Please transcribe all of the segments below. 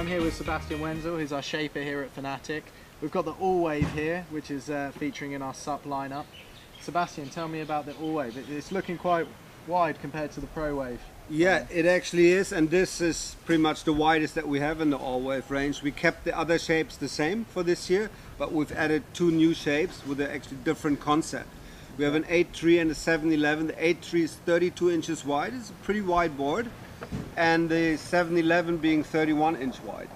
here with Sebastian Wenzel, who's our shaper here at Fanatic. We've got the AllWave here, which is featuring in our SUP lineup. Sebastian, tell me about the AllWave. It's looking quite wide compared to the ProWave. Yeah, it actually is, and this is pretty much the widest that we have in the AllWave range. We kept the other shapes the same for this year, but we've added 2 new shapes with an actually different concept. We have an 8.3 and a 7.11. The 8.3 is 32 inches wide. It's a pretty wide board, and the 7.11 being 31 inch wide.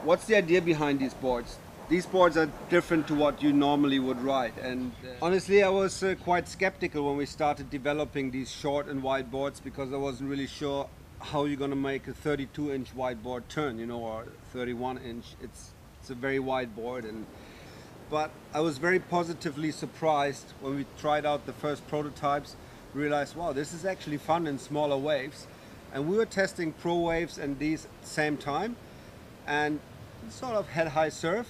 What's the idea behind these boards? These boards are different to what you normally would ride, and honestly I was quite skeptical when we started developing these short and wide boards, because I wasn't really sure how you're going to make a 32 inch wide board turn, you know, or 31 inch. It's a very wide board, but I was very positively surprised when we tried out the first prototypes. Realized, wow, this is actually fun in smaller waves. And we were testing pro waves and these at the same time, and sort of had high surf.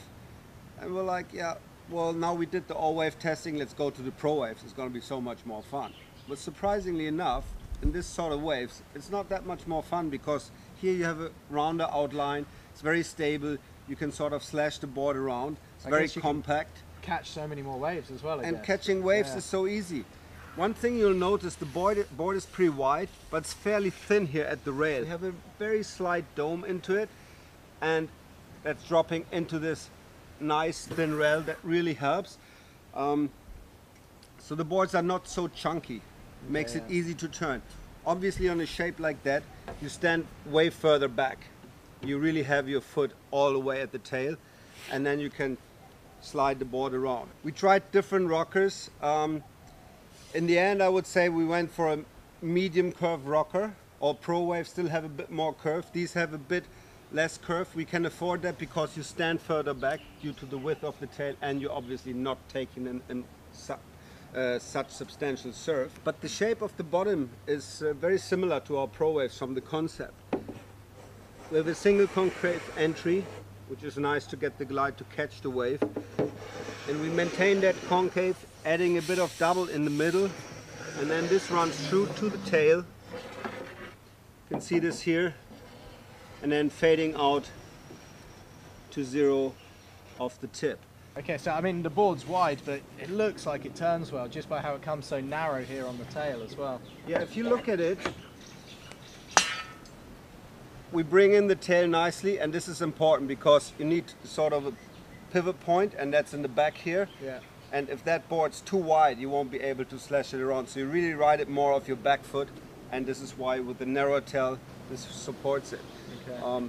And we're like, yeah, well, now we did the AllWave testing, let's go to the pro waves. It's going to be so much more fun. But surprisingly enough, in this sort of waves, it's not that much more fun, because here you have a rounder outline. It's very stable. You can sort of slash the board around. It's very compact. Catch so many more waves as well, I and guess. Catching waves is so easy. One thing you'll notice, the board is pretty wide, but it's fairly thin here at the rail. We have a very slight dome into it, and that's dropping into this nice thin rail that really helps. So the boards are not so chunky. Makes it easy to turn. Obviously on a shape like that, you stand way further back. You really have your foot all the way at the tail, and then you can slide the board around. We tried different rockers. In the end, I would say we went for a medium curve rocker. Or ProWave still have a bit more curve. These have a bit less curve. We can afford that because you stand further back due to the width of the tail, and you're obviously not taking in such substantial surf. But the shape of the bottom is very similar to our ProWaves from the concept. We have a single concave entry, which is nice to get the glide to catch the wave. And we maintain that concave, adding a bit of double in the middle, and then this runs through to the tail. You can see this here, and then fading out to 0 off the tip. Okay, so I mean the board's wide, but it looks like it turns well just by how it comes so narrow here on the tail as well. Yeah, if you look at it, we bring in the tail nicely, and this is important because you need sort of a pivot point, and that's in the back here. Yeah. And if that board's too wide, you won't be able to slash it around. So you really ride it more off your back foot, and this is why with the narrow tail, this supports it. Okay.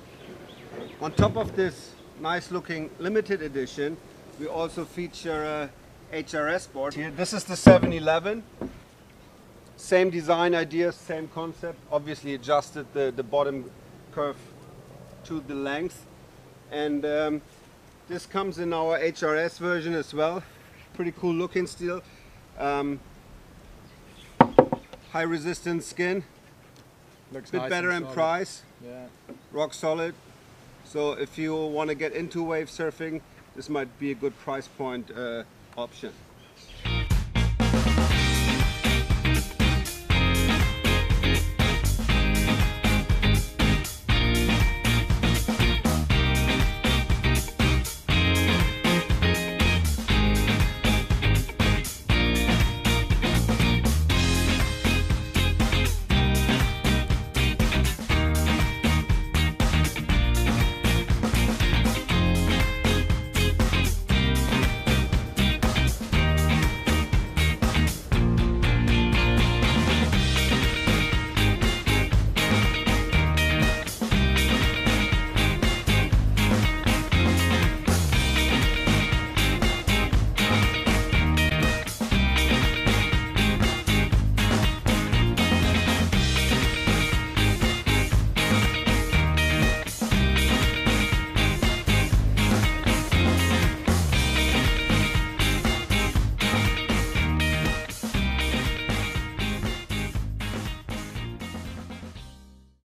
On top of this nice looking limited edition, we also feature a HRS board here. This is the 711. Same design idea, same concept. Obviously adjusted the bottom curve to the length. And this comes in our HRS version as well. Pretty cool looking still. High resistance skin. Looks bit nice better in solid. price. Yeah. Rock solid. So if you want to get into wave surfing, this might be a good price point option.